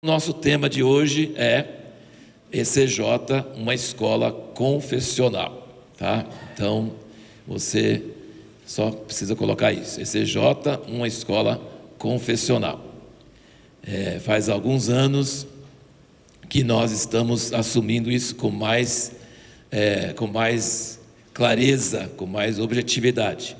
Nosso tema de hoje é ECJ, uma escola confessional, tá? Então, você só precisa colocar isso, ECJ, uma escola confessional. Faz alguns anos que nós estamos assumindo isso com mais clareza, com mais objetividade.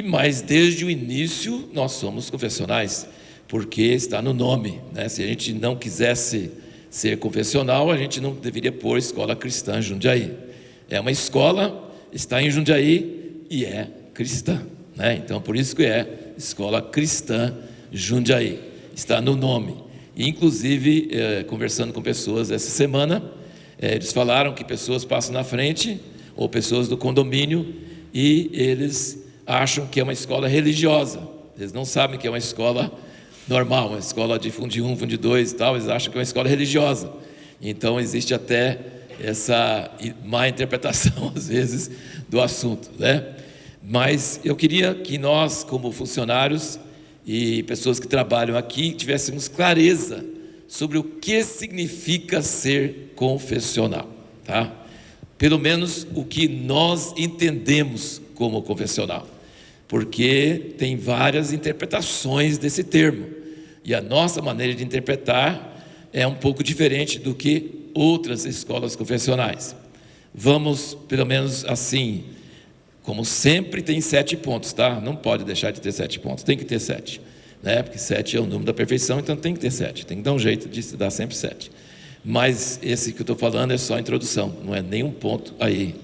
Mas desde o início nós somos confessionais, porque está no nome, né? Se a gente não quisesse ser confessional, a gente não deveria pôr Escola Cristã Jundiaí. É uma escola, está em Jundiaí e é cristã, né? Então por isso que é Escola Cristã Jundiaí, está no nome. E, inclusive, conversando com pessoas essa semana, eles falaram que pessoas passam na frente, ou pessoas do condomínio, e eles acham que é uma escola religiosa. Eles não sabem que é uma escola normal, uma escola de Fundo 1, Fundo 2 e tal, eles acham que é uma escola religiosa. Então existe até essa má interpretação, às vezes, do assunto, né? Mas eu queria que nós, como funcionários e pessoas que trabalham aqui, tivéssemos clareza sobre o que significa ser confessional, tá? Pelo menos o que nós entendemos como confessional, porque tem várias interpretações desse termo, e a nossa maneira de interpretar é um pouco diferente do que outras escolas confessionais. Vamos, pelo menos assim, como sempre tem 7 pontos, tá? Não pode deixar de ter 7 pontos, tem que ter 7, né? Porque 7 é o número da perfeição, então tem que ter 7, tem que dar um jeito de dar sempre 7. Mas esse que eu estou falando é só a introdução, não é nenhum ponto aí.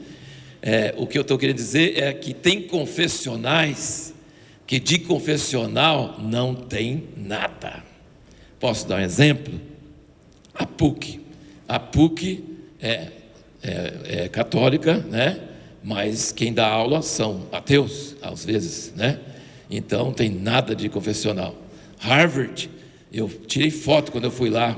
O que eu estou querendo dizer é que tem confessionais que de confessional não tem nada. Posso dar um exemplo? A PUC. A PUC é católica, né? Mas quem dá aula são ateus, às vezes, né? Então, não tem nada de confessional. Harvard, eu tirei foto quando eu fui lá,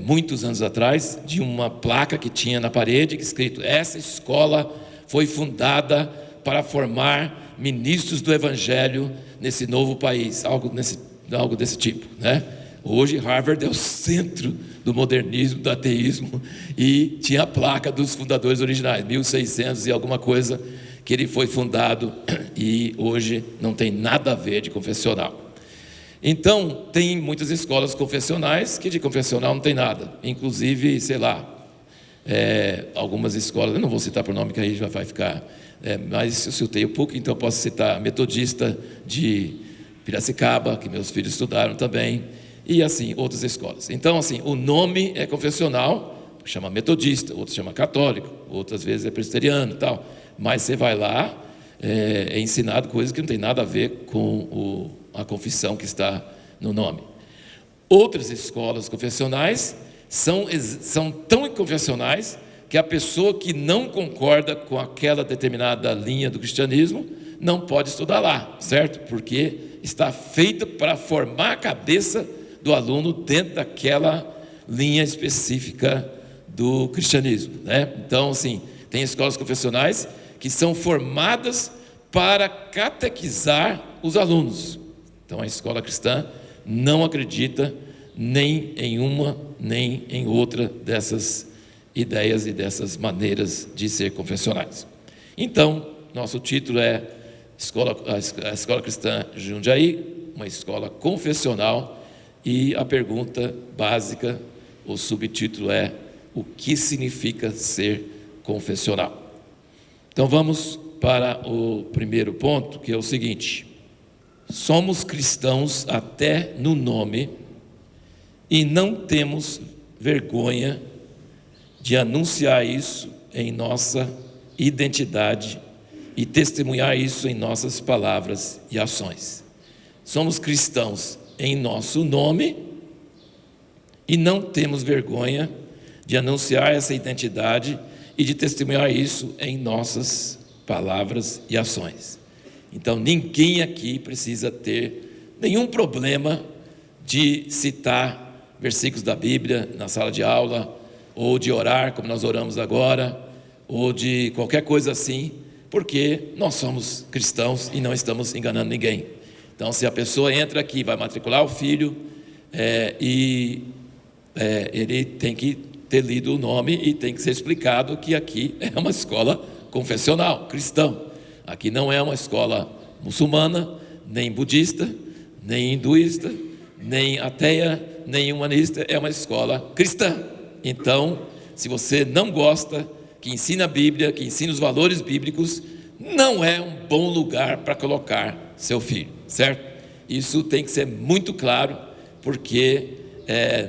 muitos anos atrás, de uma placa que tinha na parede, escrito: essa escola foi fundada para formar ministros do Evangelho nesse novo país, algo desse tipo, né? Hoje, Harvard é o centro do modernismo, do ateísmo, e tinha a placa dos fundadores originais, 1600 e alguma coisa, que ele foi fundado, e hoje não tem nada a ver de confessional. Então, tem muitas escolas confessionais que de confessional não tem nada, inclusive, sei lá, algumas escolas, eu não vou citar por nome, que aí já vai ficar, mas eu citei o PUC, então eu posso citar a Metodista de Piracicaba, que meus filhos estudaram também, e assim, outras escolas. Então, assim, o nome é confessional, chama metodista, outros chama católico, outras vezes é presbiteriano e tal, mas você vai lá, é ensinado coisas que não tem nada a ver com a confissão que está no nome. Outras escolas confessionais são tão confessionais que a pessoa que não concorda com aquela determinada linha do cristianismo não pode estudar lá, certo? Porque está feita para formar a cabeça do aluno dentro daquela linha específica do cristianismo, né? Então, assim, tem escolas confessionais que são formadas para catequizar os alunos. Então, a escola cristã não acredita nem em uma, nem em outra dessas ideias e dessas maneiras de ser confessionais. Então, nosso título é a Escola Cristã Jundiaí, uma escola confessional, e a pergunta básica, o subtítulo é: o que significa ser confessional? Então vamos para o primeiro ponto, que é o seguinte: somos cristãos até no nome e não temos vergonha de anunciar isso em nossa identidade e testemunhar isso em nossas palavras e ações. Somos cristãos em nosso nome e não temos vergonha de anunciar essa identidade e de testemunhar isso em nossas palavras e ações. Então, ninguém aqui precisa ter nenhum problema de citar versículos da Bíblia na sala de aula, ou de orar, como nós oramos agora, ou de qualquer coisa assim, porque nós somos cristãos e não estamos enganando ninguém. Então, se a pessoa entra aqui, vai matricular o filho, Ele tem que ter lido o nome e tem que ser explicado que aqui é uma escola confessional, cristã. Aqui não é uma escola muçulmana, nem budista, nem hinduísta, nem ateia, nem humanista, é uma escola cristã. Então, se você não gosta, que ensina a Bíblia, que ensina os valores bíblicos, não é um bom lugar para colocar seu filho, certo? Isso tem que ser muito claro, porque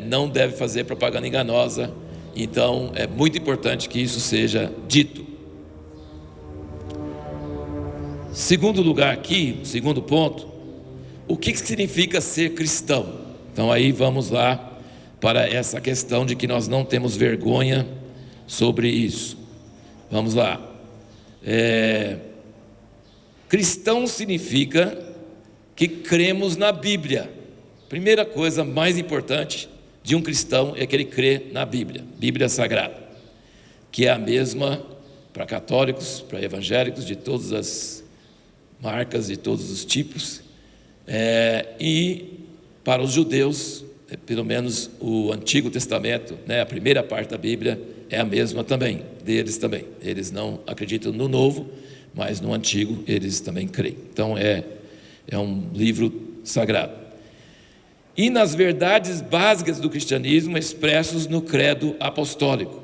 não deve fazer propaganda enganosa. Então, é muito importante que isso seja dito. Segundo lugar aqui, segundo ponto, o que significa ser cristão? Então aí vamos lá para essa questão de que nós não temos vergonha sobre isso. Vamos lá. Cristão significa que cremos na Bíblia. Primeira coisa mais importante de um cristão é que ele crê na Bíblia, Bíblia Sagrada, que é a mesma para católicos, para evangélicos, de todas as marcas, de todos os tipos, e para os judeus, pelo menos o Antigo Testamento, a primeira parte da Bíblia é a mesma também, deles também. Eles não acreditam no Novo, mas no Antigo eles também creem. Então é um livro sagrado. E nas verdades básicas do cristianismo expressos no credo apostólico,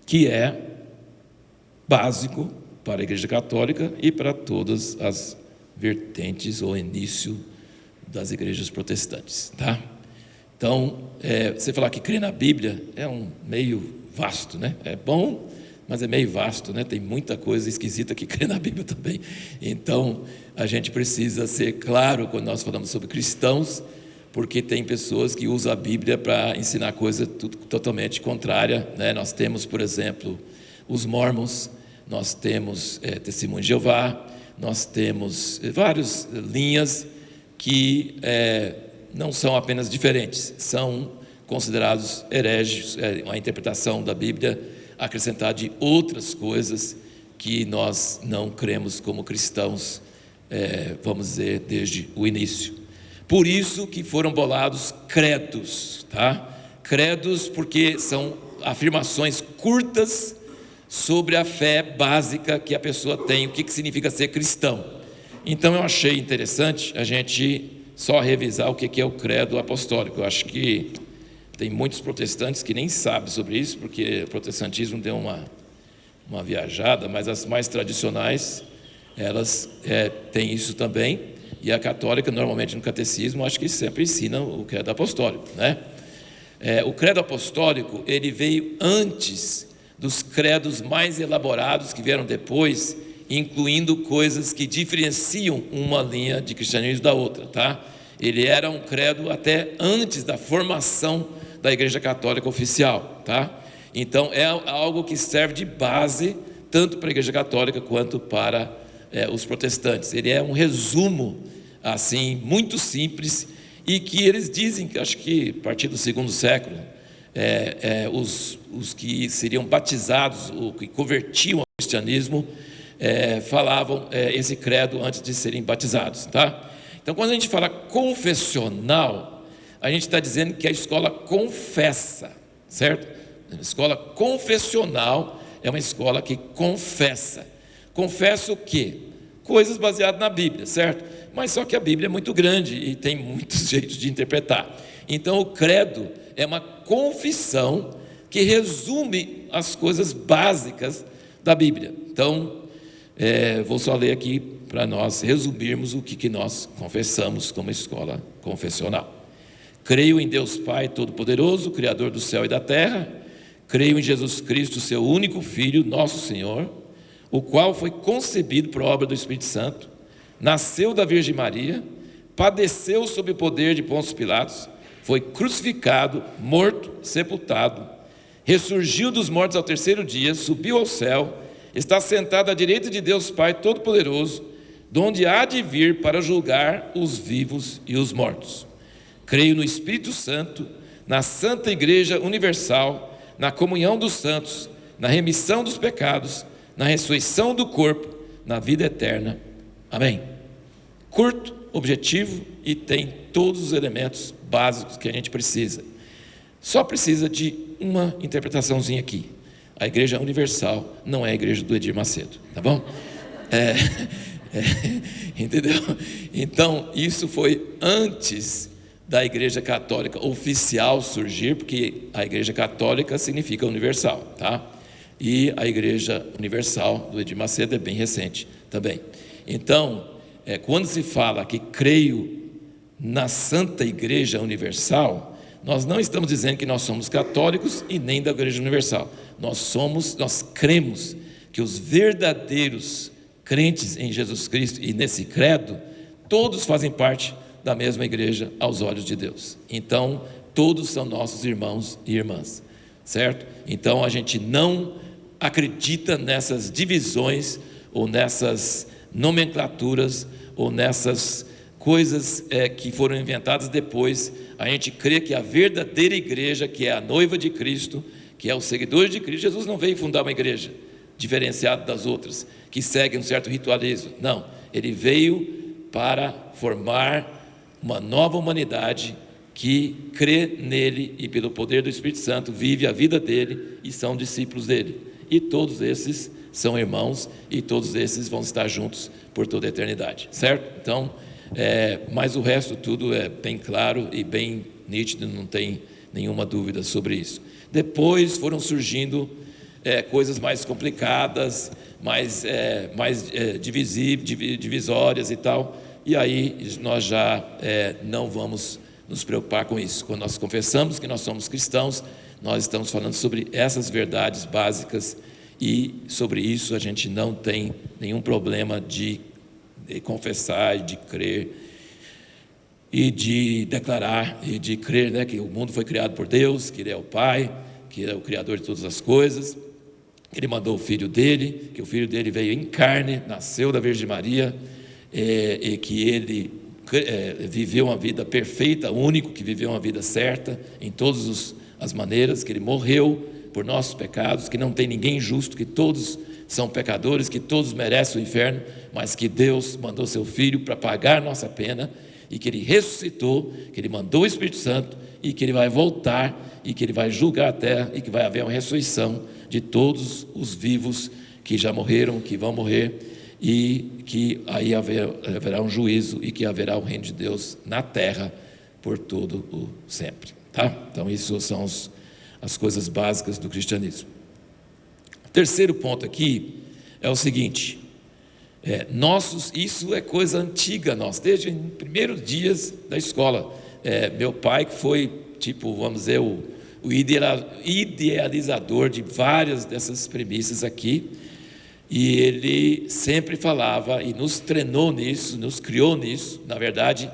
que é básico para a Igreja Católica e para todas as vertentes ou início das igrejas protestantes, tá? Então, você falar que crê na Bíblia é um meio vasto, né? É bom, mas é meio vasto, né? Tem muita coisa esquisita que crê na Bíblia também. Então, a gente precisa ser claro quando nós falamos sobre cristãos, porque tem pessoas que usam a Bíblia para ensinar coisa totalmente contrária, né? Nós temos, por exemplo, os mormons, nós temos Testemunho de Jeová, nós temos várias linhas que não são apenas diferentes, são considerados hereges, uma interpretação da Bíblia acrescentar de outras coisas que nós não cremos como cristãos, vamos dizer, desde o início. Por isso que foram bolados credos, tá? Credos porque são afirmações curtas sobre a fé básica que a pessoa tem, o que significa ser cristão. Então eu achei interessante a gente só revisar o que é o credo apostólico. Eu acho que tem muitos protestantes que nem sabem sobre isso, porque o protestantismo deu uma viajada, mas as mais tradicionais, elas têm isso também, e a católica, normalmente no catecismo, acho que sempre ensina o credo apostólico, né? O credo apostólico, ele veio antes dos credos mais elaborados que vieram depois, incluindo coisas que diferenciam uma linha de cristianismo da outra, tá? Ele era um credo até antes da formação da Igreja Católica oficial, tá? Então é algo que serve de base tanto para a Igreja Católica quanto para os protestantes. Ele é um resumo assim muito simples e que eles dizem que acho que a partir do segundo século os que seriam batizados, ou que convertiam ao cristianismo, falavam esse credo antes de serem batizados, tá? Então, quando a gente fala confessional, a gente está dizendo que a escola confessa, certo? A escola confessional é uma escola que confessa. Confessa o quê? Coisas baseadas na Bíblia, certo? Mas só que a Bíblia é muito grande e tem muitos jeitos de interpretar. Então, o credo é uma confissão que resume as coisas básicas da Bíblia. Então, vou só ler aqui para nós resumirmos o que nós confessamos como escola confessional. Creio em Deus Pai Todo-Poderoso, Criador do céu e da terra. Creio em Jesus Cristo, seu único Filho, nosso Senhor, o qual foi concebido por obra do Espírito Santo, nasceu da Virgem Maria, padeceu sob o poder de Pôncio Pilatos, foi crucificado, morto, sepultado, ressurgiu dos mortos ao terceiro dia, subiu ao céu, está sentado à direita de Deus Pai Todo-Poderoso, donde há de vir para julgar os vivos e os mortos. Creio no Espírito Santo, na Santa Igreja Universal, na comunhão dos santos, na remissão dos pecados, na ressurreição do corpo, na vida eterna. Amém. curto, objetivo e tem todos os elementos básicos que a gente precisa. Só precisa de uma interpretaçãozinha aqui. A Igreja Universal não é a igreja do Edir Macedo, tá bom? Entendeu? Então, isso foi antes da Igreja Católica oficial surgir, porque a Igreja Católica significa universal, tá? E a Igreja Universal do Edir Macedo é bem recente também. Então, quando se fala que creio na Santa Igreja Universal, nós não estamos dizendo que nós somos católicos e nem da Igreja Universal. Nós cremos que os verdadeiros crentes em Jesus Cristo e nesse credo, todos fazem parte da mesma igreja aos olhos de Deus. Então, todos são nossos irmãos e irmãs, certo? Então, a gente não acredita nessas divisões ou nessas nomenclaturas ou nessas coisas que foram inventadas depois. A gente crê que a verdadeira igreja, que é a noiva de Cristo, que é os seguidores de Cristo, Jesus não veio fundar uma igreja diferenciada das outras, que segue um certo ritualismo. Não, ele veio para formar uma nova humanidade que crê nele e pelo poder do Espírito Santo vive a vida dele e são discípulos dele. E todos esses são irmãos e todos esses vão estar juntos por toda a eternidade, certo? Então, mas o resto tudo é bem claro e bem nítido, não tem nenhuma dúvida sobre isso. Depois foram surgindo coisas mais complicadas, mais divisórias e tal, e aí nós já não vamos nos preocupar com isso. Quando nós confessamos que nós somos cristãos, nós estamos falando sobre essas verdades básicas e sobre isso a gente não tem nenhum problema de confessar, de crer e de declarar e de crer, né, que o mundo foi criado por Deus, que Ele é o Pai, que Ele é o Criador de todas as coisas, que Ele mandou o Filho dEle, que o Filho dEle veio em carne, nasceu da Virgem Maria, e que Ele viveu uma vida perfeita, único que viveu uma vida certa em todas as maneiras, que Ele morreu por nossos pecados, que não tem ninguém justo, que todos são pecadores, que todos merecem o inferno, mas que Deus mandou seu Filho para pagar nossa pena, e que Ele ressuscitou, que Ele mandou o Espírito Santo, e que Ele vai voltar, e que Ele vai julgar a terra, e que vai haver uma ressurreição de todos os vivos que já morreram, que vão morrer, e que aí haverá um juízo, e que haverá o reino de Deus na terra por todo o sempre, tá? Então isso são as coisas básicas do cristianismo. O terceiro ponto aqui é o seguinte: isso é coisa antiga nossa, desde os primeiros dias da escola. Meu pai, que foi, vamos dizer, o idealizador de várias dessas premissas aqui, e ele sempre falava e nos treinou nisso, nos criou nisso. Na verdade,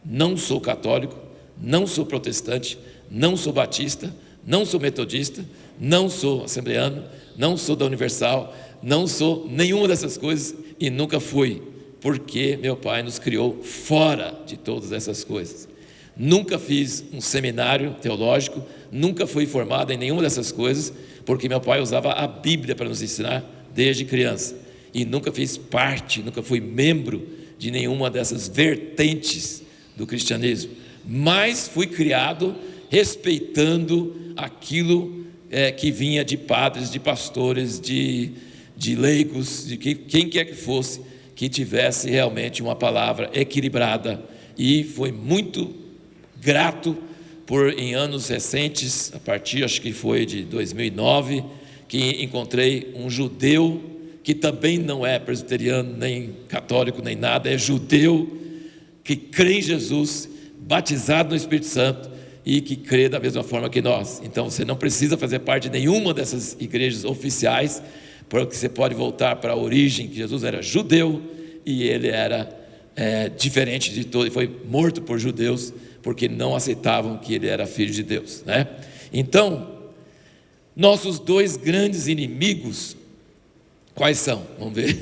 não sou católico, não sou protestante, não sou batista, não sou metodista, não sou assembleano, não sou da Universal, não sou nenhuma dessas coisas e nunca fui, porque meu pai nos criou fora de todas essas coisas. Nunca fiz um seminário teológico, nunca fui formado em nenhuma dessas coisas, porque meu pai usava a Bíblia para nos ensinar desde criança, e nunca fiz parte, nunca fui membro de nenhuma dessas vertentes do cristianismo, mas fui criado respeitando aquilo que vinha de padres, de pastores, de leigos, de quem quer que fosse, que tivesse realmente uma palavra equilibrada. E foi muito grato em anos recentes, a partir, acho que foi de 2009, que encontrei um judeu, que também não é presbiteriano, nem católico, nem nada, é judeu, que crê em Jesus, batizado no Espírito Santo, e que crê da mesma forma que nós. Então você não precisa fazer parte de nenhuma dessas igrejas oficiais, porque você pode voltar para a origem, que Jesus era judeu, e ele era diferente de todo, e foi morto por judeus, porque não aceitavam que ele era filho de Deus, né? Então, nossos dois grandes inimigos, quais são? Vamos ver.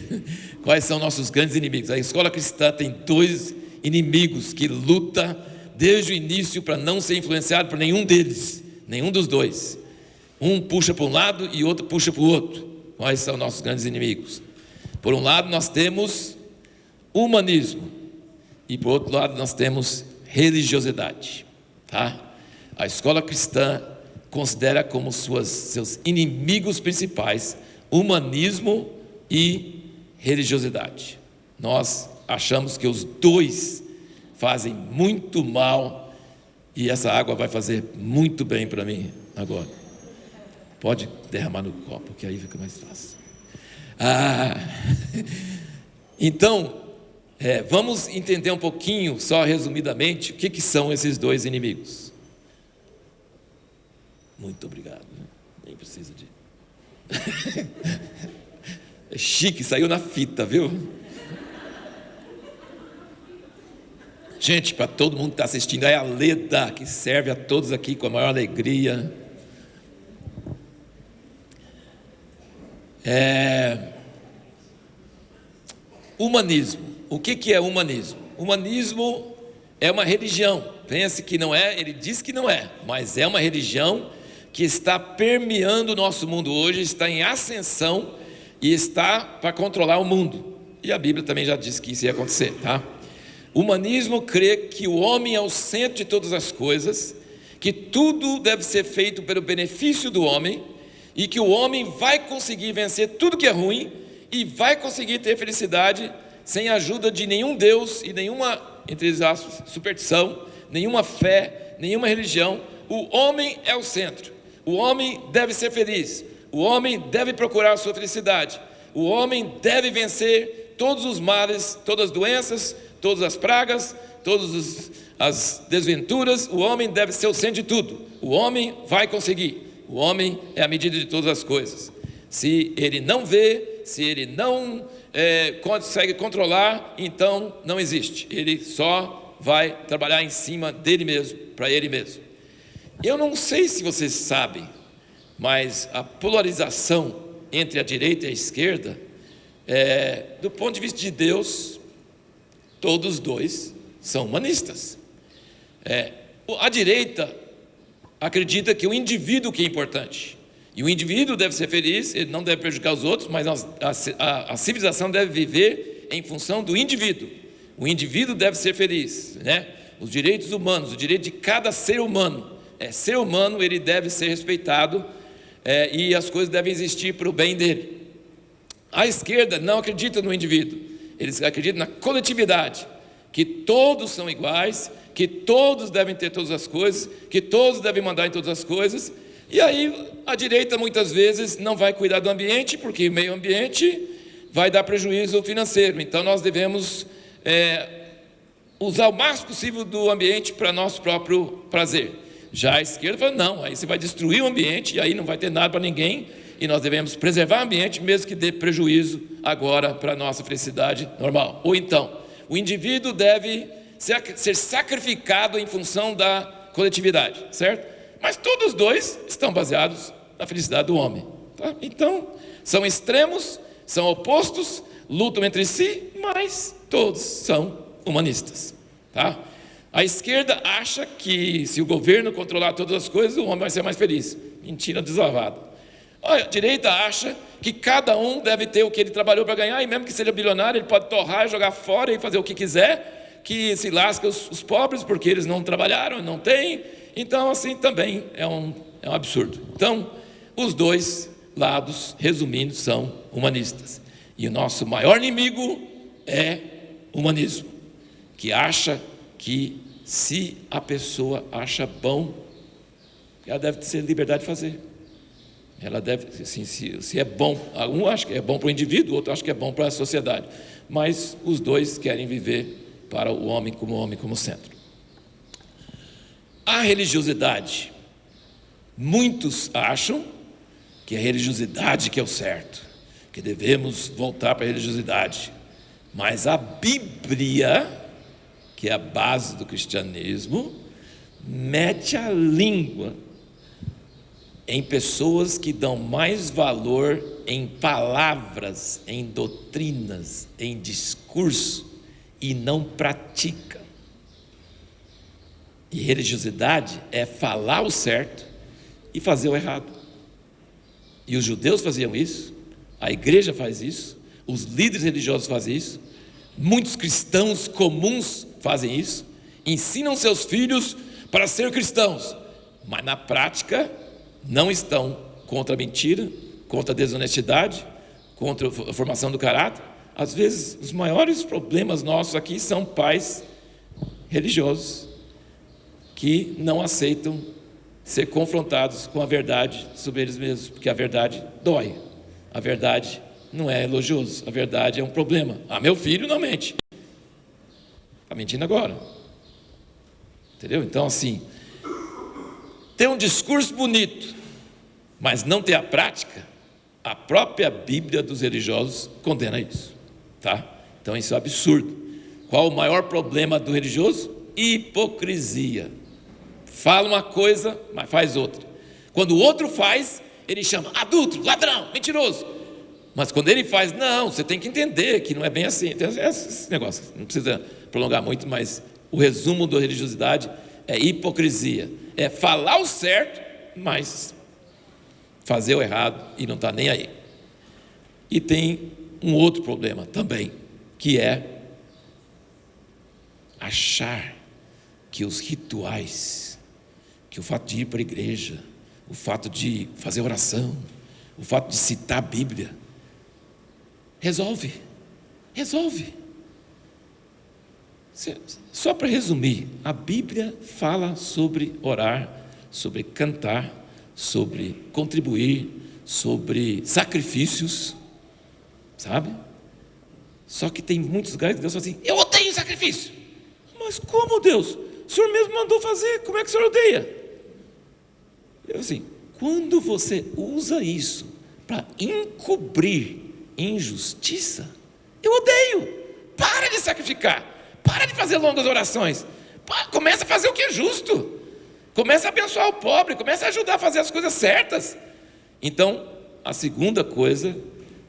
Quais são nossos grandes inimigos? A escola cristã tem dois inimigos que lutam desde o início para não ser influenciado por nenhum deles, nenhum dos dois. Um puxa para um lado e outro puxa para o outro. Quais são nossos grandes inimigos? Por um lado, nós temos o humanismo, e por outro lado nós temos religiosidade, tá? A escola cristã considera como seus inimigos principais humanismo e religiosidade. Nós achamos que os dois fazem muito mal, e essa água vai fazer muito bem para mim agora. Pode derramar no copo, que aí fica mais fácil. Então, vamos entender um pouquinho, só resumidamente, o que são esses dois inimigos. Muito obrigado. Nem precisa de... É chique, saiu na fita, viu? Gente, para todo mundo que está assistindo, é a Leda, que serve a todos aqui com a maior alegria. Humanismo. O que é humanismo? Humanismo é uma religião. Pense que não é, ele diz que não é, mas é uma religião que está permeando o nosso mundo hoje, está em ascensão e está para controlar o mundo. E a Bíblia também já disse que isso ia acontecer, tá? O humanismo crê que o homem é o centro de todas as coisas, que tudo deve ser feito pelo benefício do homem, e que o homem vai conseguir vencer tudo que é ruim, e vai conseguir ter felicidade sem a ajuda de nenhum Deus e nenhuma, entre aspas, superstição, nenhuma fé, nenhuma religião. O homem é o centro. O homem deve ser feliz. O homem deve procurar a sua felicidade. O homem deve vencer todos os males, todas as doenças, todas as pragas, todas as desventuras. O homem deve ser o centro de tudo. O homem vai conseguir. O homem é a medida de todas as coisas. Se ele não vê, se ele não consegue controlar, então não existe. Ele só vai trabalhar em cima dele mesmo, para ele mesmo. Eu não sei se vocês sabem, mas a polarização entre a direita e a esquerda, do ponto de vista de Deus, todos dois são humanistas. A direita acredita que o indivíduo que é importante, e o indivíduo deve ser feliz, ele não deve prejudicar os outros, mas a civilização deve viver em função do indivíduo. O indivíduo deve ser feliz, né? Os direitos humanos, o direito de cada ser humano, ser humano, ele deve ser respeitado, e as coisas devem existir para o bem dele. A esquerda não acredita no indivíduo, eles acreditam na coletividade, que todos são iguais, que todos devem ter todas as coisas, que todos devem mandar em todas as coisas. E aí a direita muitas vezes não vai cuidar do ambiente, porque o meio ambiente vai dar prejuízo financeiro. Então nós devemos usar o máximo possível do ambiente para nosso próprio prazer. Já a esquerda fala, não, aí você vai destruir o ambiente e aí não vai ter nada para ninguém, e nós devemos preservar o ambiente mesmo que dê prejuízo agora para a nossa felicidade normal. Ou então, o indivíduo deve ser sacrificado em função da coletividade, certo? Mas todos os dois estão baseados na felicidade do homem, tá? Então, são extremos, são opostos, lutam entre si, mas todos são humanistas, tá? A esquerda acha que se o governo controlar todas as coisas, o homem vai ser mais feliz. Mentira deslavada. A direita acha que cada um deve ter o que ele trabalhou para ganhar, e mesmo que seja bilionário, ele pode torrar, jogar fora e fazer o que quiser, que se lasca os pobres, porque eles não trabalharam, não têm. Então, assim, também é um absurdo. Então, os dois lados, resumindo, são humanistas. E o nosso maior inimigo é o humanismo, que acha que se a pessoa acha bom, ela deve ter liberdade de fazer. Ela deve, assim, se é bom, um acha que é bom para o indivíduo, o outro acha que é bom para a sociedade, mas os dois querem viver para o homem como centro. A religiosidade, muitos acham que a religiosidade que é o certo, que devemos voltar para a religiosidade, mas a Bíblia, que é a base do cristianismo, mete a língua em pessoas que dão mais valor em palavras, em doutrinas, em discurso, e não praticam. E religiosidade é falar o certo e fazer o errado. E os judeus faziam isso, a igreja faz isso, os líderes religiosos fazem isso, muitos cristãos comuns fazem isso, ensinam seus filhos para ser cristãos, mas na prática não estão contra a mentira, contra a desonestidade, contra a formação do caráter. Às vezes, os maiores problemas nossos aqui são pais religiosos que não aceitam ser confrontados com a verdade sobre eles mesmos, porque a verdade dói, a verdade não é elogioso, a verdade é um problema. Meu filho não mente, está mentindo agora, entendeu? Então, assim, ter um discurso bonito, mas não ter a prática, a própria Bíblia dos religiosos condena isso, tá? Então isso é absurdo. Qual o maior problema do religioso? Hipocrisia. Fala uma coisa, mas faz outra. Quando o outro faz, ele chama adúltero, ladrão, mentiroso. Mas quando ele faz, não, você tem que entender que não é bem assim. Tem esse negócio, não precisa prolongar muito, mas o resumo da religiosidade é hipocrisia. É falar o certo, mas fazer o errado e não está nem aí. E tem um outro problema também, que é achar que os rituais, que o fato de ir para a igreja, o fato de fazer oração, o fato de citar a Bíblia, resolve. Só para resumir, a Bíblia fala sobre orar, sobre cantar, sobre contribuir, sobre sacrifícios, sabe? Só que tem muitos lugares que Deus fala assim: eu odeio sacrifício. Mas como, Deus? O Senhor mesmo mandou fazer, como é que o Senhor odeia? Eu assim, quando você usa isso para encobrir injustiça, eu odeio. Para de sacrificar, para de fazer longas orações, começa a fazer o que é justo, começa a abençoar o pobre, começa a ajudar a fazer as coisas certas. Então, a segunda coisa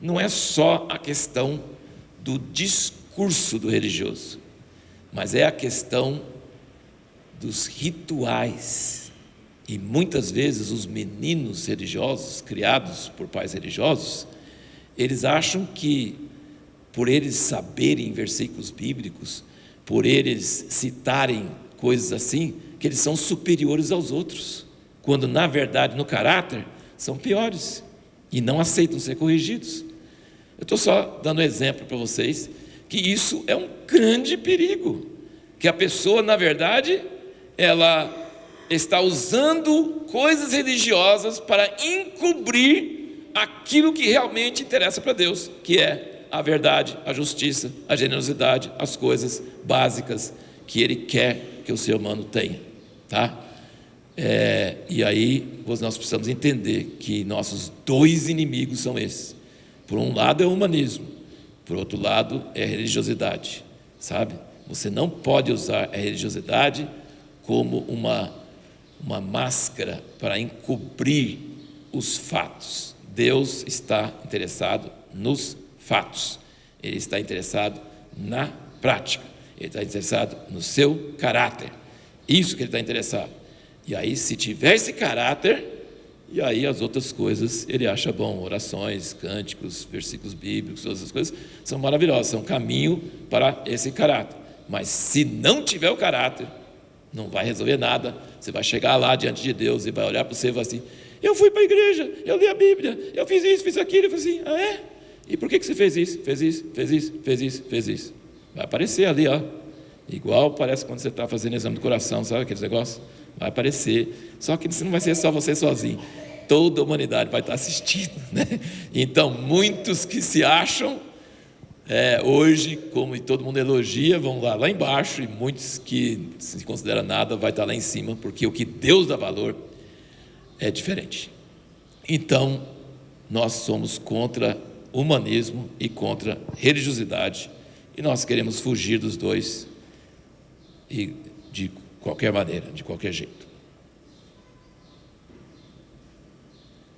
não é só a questão do discurso do religioso, mas é a questão dos rituais. E muitas vezes os meninos religiosos, criados por pais religiosos, eles acham que, por eles saberem versículos bíblicos, por eles citarem coisas assim, que eles são superiores aos outros, quando na verdade no caráter são piores e não aceitam ser corrigidos. Eu estou só dando exemplo para vocês que isso é um grande perigo, que a pessoa na verdade ela está usando coisas religiosas para encobrir aquilo que realmente interessa para Deus, que é a verdade, a justiça, a generosidade, as coisas básicas que Ele quer que o ser humano tenha, tá? E aí nós precisamos entender que nossos dois inimigos são esses. Por um lado é o humanismo, por outro lado é a religiosidade, sabe? Você não pode usar a religiosidade como uma máscara para encobrir os fatos. Deus está interessado nos fatos, Ele está interessado na prática, Ele está interessado no seu caráter, isso que Ele está interessado. E aí, se tiver esse caráter, e aí as outras coisas Ele acha bom, orações, cânticos, versículos bíblicos, todas essas coisas são maravilhosas, são um caminho para esse caráter. Mas se não tiver o caráter, não vai resolver nada. Você vai chegar lá diante de Deus e vai olhar para você e vai assim: eu fui para a igreja, eu li a Bíblia, eu fiz isso, fiz aquilo. Eu falei assim: ah é? E por que você fez isso? Fez isso, fez isso, fez isso, fez isso. Vai aparecer ali, ó. Igual parece quando você está fazendo exame do coração, sabe aqueles negócios? Vai aparecer. Só que isso não vai ser só você sozinho, toda a humanidade vai estar assistindo, né? Então muitos que se acham hoje, como todo mundo elogia, vão lá embaixo, e muitos que se consideram nada vai estar lá em cima, porque o que Deus dá valor é diferente. Então nós somos contra humanismo e contra religiosidade, e nós queremos fugir dos dois, e de qualquer maneira, de qualquer jeito.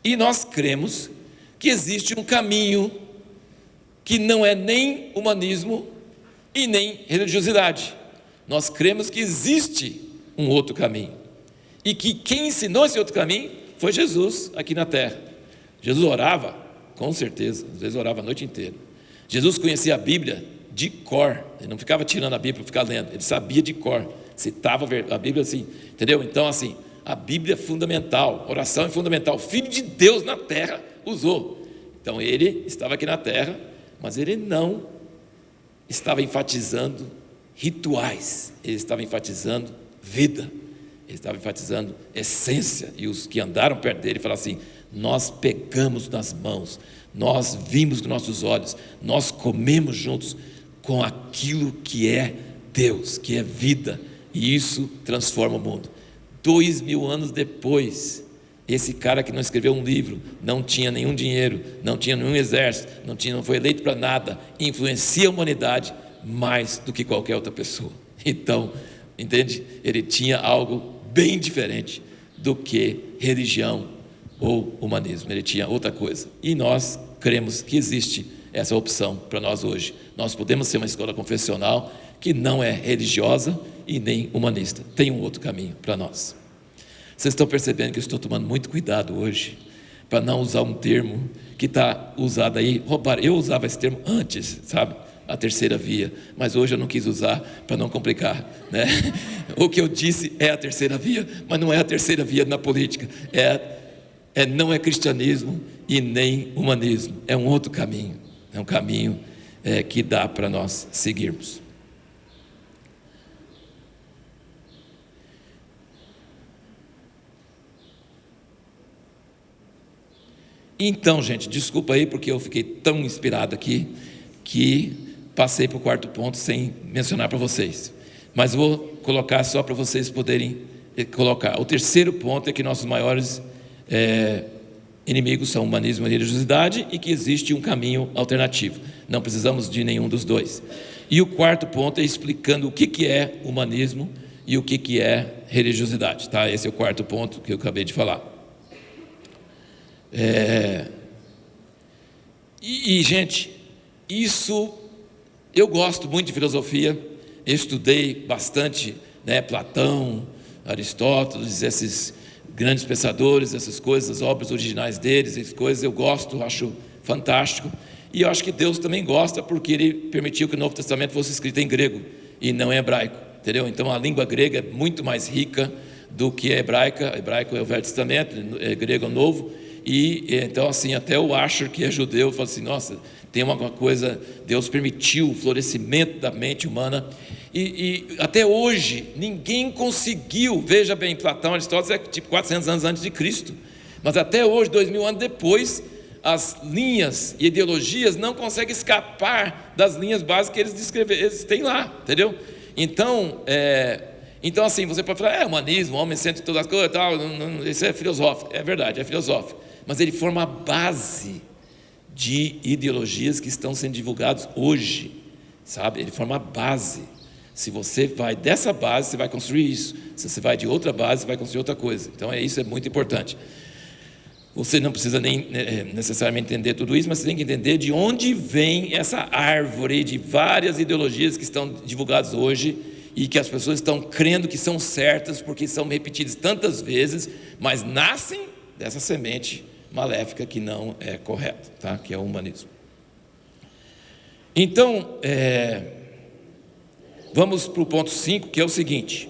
E nós cremos que existe um caminho que não é nem humanismo e nem religiosidade. Nós cremos que existe um outro caminho, e que quem ensinou esse outro caminho foi Jesus aqui na terra. Jesus orava, com certeza, às vezes orava a noite inteira. Jesus conhecia a Bíblia de cor. Ele não ficava tirando a Bíblia para ficar lendo, ele sabia de cor, citava a Bíblia assim, entendeu? Então assim, a Bíblia é fundamental, oração é fundamental. O Filho de Deus na terra usou. Então ele estava aqui na terra, mas ele não estava enfatizando rituais, ele estava enfatizando vida, ele estava enfatizando essência. E os que andaram perto dele falaram assim: nós pegamos nas mãos, nós vimos com nossos olhos, nós comemos juntos com aquilo que é Deus, que é vida, e isso transforma o mundo. 2000 anos depois, esse cara que não escreveu um livro, não tinha nenhum dinheiro, não tinha nenhum exército, não foi eleito para nada, influencia a humanidade mais do que qualquer outra pessoa. Então, entende? Ele tinha algo bem diferente do que religião ou humanismo, ele tinha outra coisa. E nós cremos que existe essa opção para nós hoje. Nós podemos ser uma escola confessional que não é religiosa e nem humanista, tem um outro caminho para nós. Vocês estão percebendo que eu estou tomando muito cuidado hoje para não usar um termo que está usado aí. Eu usava esse termo antes, sabe? A terceira via, mas hoje eu não quis usar para não complicar, né? O que eu disse é a terceira via, mas não é a terceira via na política, não é cristianismo e nem humanismo, é um outro caminho, é um caminho que dá para nós seguirmos. Então, gente, desculpa aí porque eu fiquei tão inspirado aqui que passei para o quarto ponto sem mencionar para vocês, mas vou colocar só para vocês poderem colocar. O terceiro ponto é que nossos maiores inimigos são o humanismo e a religiosidade, e que existe um caminho alternativo, não precisamos de nenhum dos dois. E o quarto ponto é explicando o que é humanismo e o que é religiosidade, tá? Esse é o quarto ponto que eu acabei de falar. Gente, isso, eu gosto muito de filosofia, eu estudei bastante, né, Platão, Aristóteles, esses grandes pensadores, essas coisas, as obras originais deles, essas coisas eu gosto, acho fantástico, e eu acho que Deus também gosta, porque Ele permitiu que o Novo Testamento fosse escrito em grego e não em hebraico, entendeu? Então a língua grega é muito mais rica do que a hebraica. Hebraico é o Velho Testamento, grego é o Novo. E então assim, até o Asher, que é judeu, fala assim: nossa, tem uma coisa, Deus permitiu o florescimento da mente humana, e até hoje ninguém conseguiu, veja bem, Platão, Aristóteles é tipo 400 anos antes de Cristo, mas até hoje, 2000 anos depois, as linhas e ideologias não conseguem escapar das linhas básicas que eles têm lá, entendeu? Então assim, você pode falar, humanismo, homem centro de todas as coisas, tal, isso é filosófico, é verdade, é filosófico, mas ele forma a base de ideologias que estão sendo divulgadas hoje, sabe? Ele forma a base. Se você vai dessa base, você vai construir isso. Se você vai de outra base, você vai construir outra coisa. Então isso é muito importante. Você não precisa nem necessariamente entender tudo isso, mas você tem que entender de onde vem essa árvore de várias ideologias que estão divulgadas hoje e que as pessoas estão crendo que são certas porque são repetidas tantas vezes, mas nascem dessa semente maléfica que não é correta, tá? Que é o humanismo. Então, vamos para o ponto 5, que é o seguinte: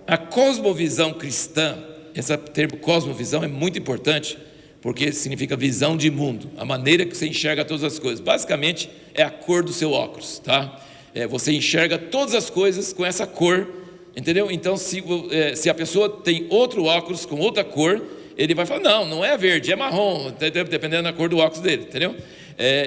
a cosmovisão cristã. Esse termo cosmovisão é muito importante, porque significa visão de mundo, a maneira que você enxerga todas as coisas. Basicamente é a cor do seu óculos, tá? Você enxerga todas as coisas com essa cor, entendeu? Então se a pessoa tem outro óculos com outra cor, ele vai falar, não é verde, é marrom, dependendo da cor do óculos dele, entendeu?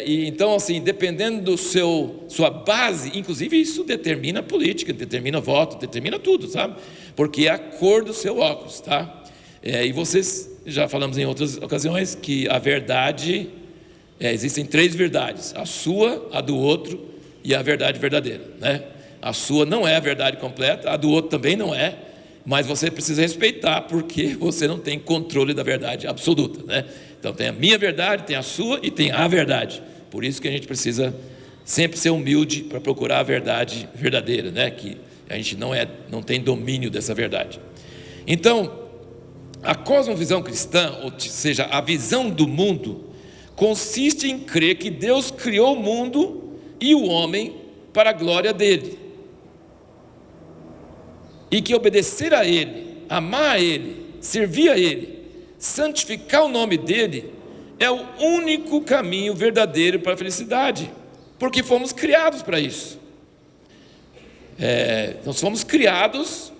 Então assim, dependendo do sua base, inclusive isso determina a política, determina voto, determina tudo, sabe? Porque é a cor do seu óculos, tá? E vocês, já falamos em outras ocasiões, que a verdade, existem 3 verdades: a sua, a do outro e a verdade verdadeira, né? A sua não é a verdade completa, a do outro também não é, mas você precisa respeitar, porque você não tem controle da verdade absoluta, né? Então tem a minha verdade, tem a sua e tem a verdade. Por isso que a gente precisa sempre ser humilde para procurar a verdade verdadeira, né? Que a gente não tem domínio dessa verdade. Então, a cosmovisão cristã, ou seja, a visão do mundo, consiste em crer que Deus criou o mundo e o homem para a glória dele. E que obedecer a ele, amar a ele, servir a ele, santificar o nome dele, é o único caminho verdadeiro para a felicidade, porque fomos criados para isso. Nós fomos criados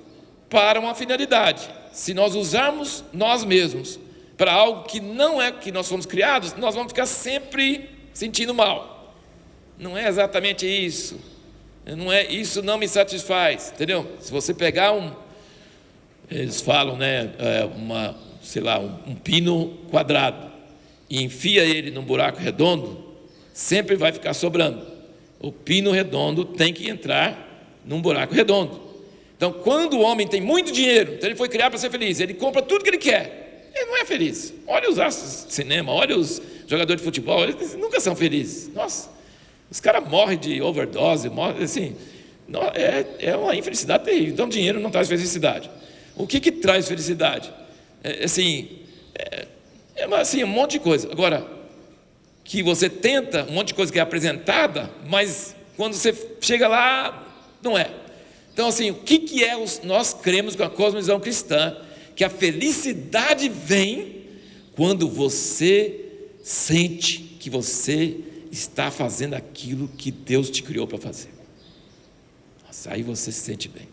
para uma finalidade. Se nós usarmos nós mesmos para algo que não é que nós fomos criados, nós vamos ficar sempre sentindo mal. Não é exatamente isso. Isso não me satisfaz, entendeu? Se você pegar eles falam, um pino quadrado e enfia ele num buraco redondo, sempre vai ficar sobrando. O pino redondo tem que entrar num buraco redondo. Então, quando o homem tem muito dinheiro, então ele foi criado para ser feliz, ele compra tudo que ele quer, ele não é feliz. Olha os astros de cinema, olha os jogadores de futebol, eles nunca são felizes. Nossa, os caras morrem de overdose, morrem assim, é uma infelicidade terrível. Então, dinheiro não traz felicidade. O que traz felicidade? Um monte de coisa. Agora, que você tenta, um monte de coisa que é apresentada, mas quando você chega lá, não é. Então, o que é nós cremos com a cosmovisão cristã, que a felicidade vem quando você sente que você está fazendo aquilo que Deus te criou para fazer. Nossa, aí você se sente bem.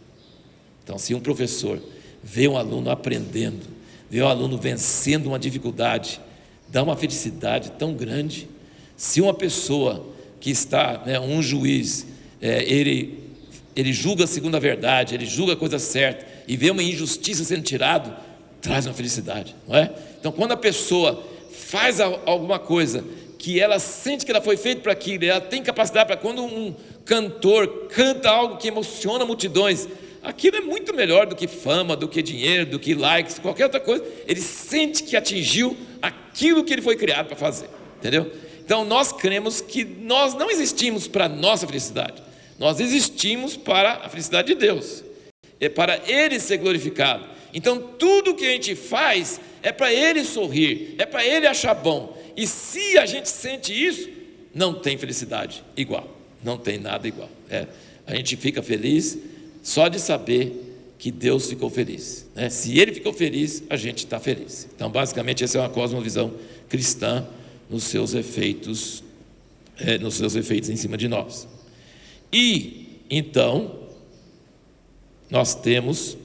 Então, se um professor vê um aluno aprendendo, vê um aluno vencendo uma dificuldade, dá uma felicidade tão grande. Se uma pessoa que está, um juiz, ele julga segundo a verdade, ele julga a coisa certa, e vê uma injustiça sendo tirado, traz uma felicidade, não é? Então, quando a pessoa faz alguma coisa, que ela sente que ela foi feita para aquilo, ela tem capacidade para, quando um cantor canta algo que emociona multidões, aquilo é muito melhor do que fama, do que dinheiro, do que likes, qualquer outra coisa. Ele sente que atingiu aquilo que ele foi criado para fazer, entendeu? Então, nós cremos que nós não existimos para a nossa felicidade, nós existimos para a felicidade de Deus, é para Ele ser glorificado. Então, tudo que a gente faz é para Ele sorrir, é para Ele achar bom. E se a gente sente isso, não tem felicidade igual, não tem nada igual. A gente fica feliz só de saber que Deus ficou feliz, né? Se Ele ficou feliz, a gente está feliz. Então, basicamente, essa é uma cosmovisão cristã nos seus efeitos em cima de nós. E então nós temos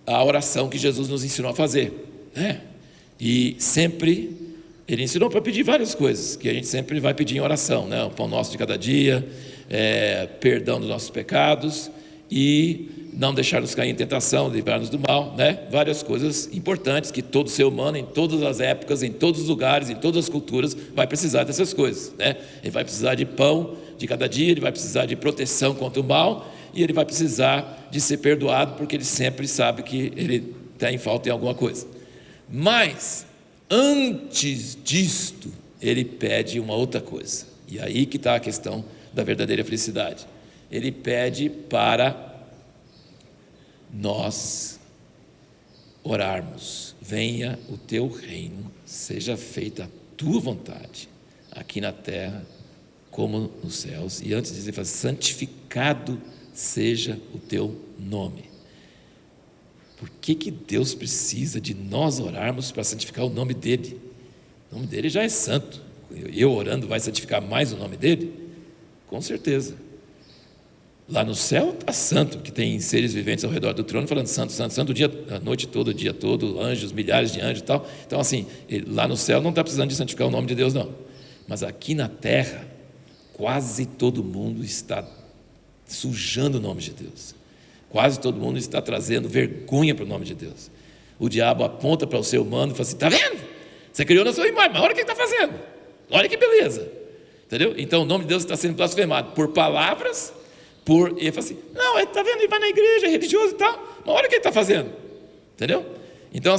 a oração que Jesus nos ensinou a fazer, né? E sempre Ele ensinou para pedir várias coisas, que a gente sempre vai pedir em oração, né? O pão nosso de cada dia, perdão dos nossos pecados e não deixar-nos cair em tentação, livrar-nos do mal, né? Várias coisas importantes que todo ser humano, em todas as épocas, em todos os lugares, em todas as culturas, vai precisar dessas coisas, né? Ele vai precisar de pão de cada dia, ele vai precisar de proteção contra o mal, e ele vai precisar de ser perdoado, porque ele sempre sabe que ele está em falta em alguma coisa. Mas, antes disto, ele pede uma outra coisa, e aí que está a questão da verdadeira felicidade. Ele pede para nós orarmos: venha o teu reino, seja feita a tua vontade, aqui na terra como nos céus. E antes disso ele fala: santificado seja o teu nome. Por que Deus precisa de nós orarmos para santificar o nome dele? O nome dele já é santo. Eu orando vai santificar mais o nome dele? Com certeza. Lá no céu está santo, que tem seres viventes ao redor do trono falando santo, santo, santo, a noite toda, o dia todo, anjos, milhares de anjos e tal. Então, lá no céu não está precisando de santificar o nome de Deus, não. Mas aqui na terra, quase todo mundo está sujando o nome de Deus. Quase todo mundo está trazendo vergonha para o nome de Deus. O diabo aponta para o ser humano e fala assim: está vendo? Você criou na sua imagem, mas olha o que ele está fazendo. Olha que beleza. Entendeu? Então o nome de Deus está sendo blasfemado por palavras, ele fala assim: não, está vendo? Ele vai na igreja, é religioso e tal, mas olha o que ele está fazendo. Entendeu? Então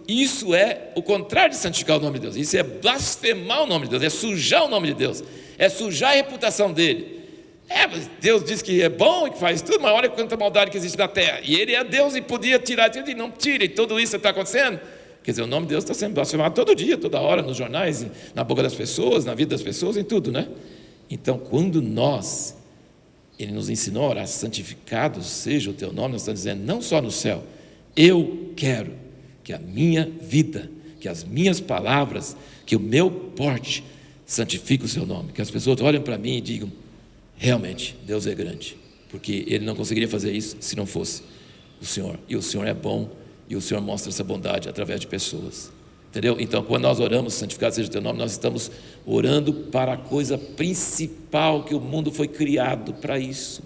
isso é o contrário de santificar o nome de Deus. Isso é blasfemar o nome de Deus, é sujar o nome de Deus, é sujar a reputação dele. Deus diz que é bom e que faz tudo, mas olha quanta maldade que existe na terra. E ele é Deus e podia tirar, e não tira, e tudo isso está acontecendo. Quer dizer, o nome de Deus está sendo blasfemado todo dia, toda hora, nos jornais, na boca das pessoas, na vida das pessoas, em tudo, né? Então, quando Ele nos ensinou a orar, santificado seja o teu nome, nós estamos dizendo, não só no céu, eu quero que a minha vida, que as minhas palavras, que o meu porte santifique o seu nome, que as pessoas olhem para mim e digam, realmente, Deus é grande, porque Ele não conseguiria fazer isso se não fosse o Senhor, e o Senhor é bom, e o Senhor mostra essa bondade através de pessoas, entendeu? Então, quando nós oramos, santificado seja o teu nome, nós estamos orando para a coisa principal, que o mundo foi criado para isso.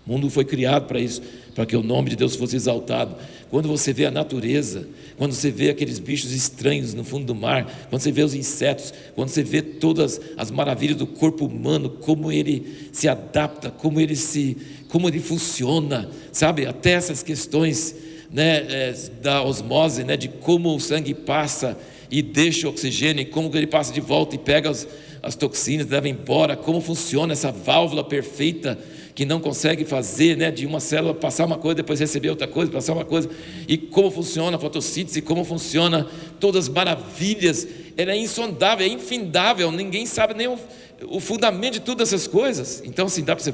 O mundo foi criado para isso, para que o nome de Deus fosse exaltado. Quando você vê a natureza, quando você vê aqueles bichos estranhos no fundo do mar, quando você vê os insetos, quando você vê todas as maravilhas do corpo humano, como ele se adapta, como ele funciona, sabe? Até essas questões, né, da osmose, né, de como o sangue passa e deixa o oxigênio, e como ele passa de volta e pega as toxinas, leva embora, como funciona essa válvula perfeita que não consegue fazer, né, de uma célula passar uma coisa, depois receber outra coisa, passar uma coisa, e como funciona a fotossíntese, como funciona todas as maravilhas, ela é insondável, é infindável, ninguém sabe nem o fundamento de todas essas coisas. Então assim, dá para você,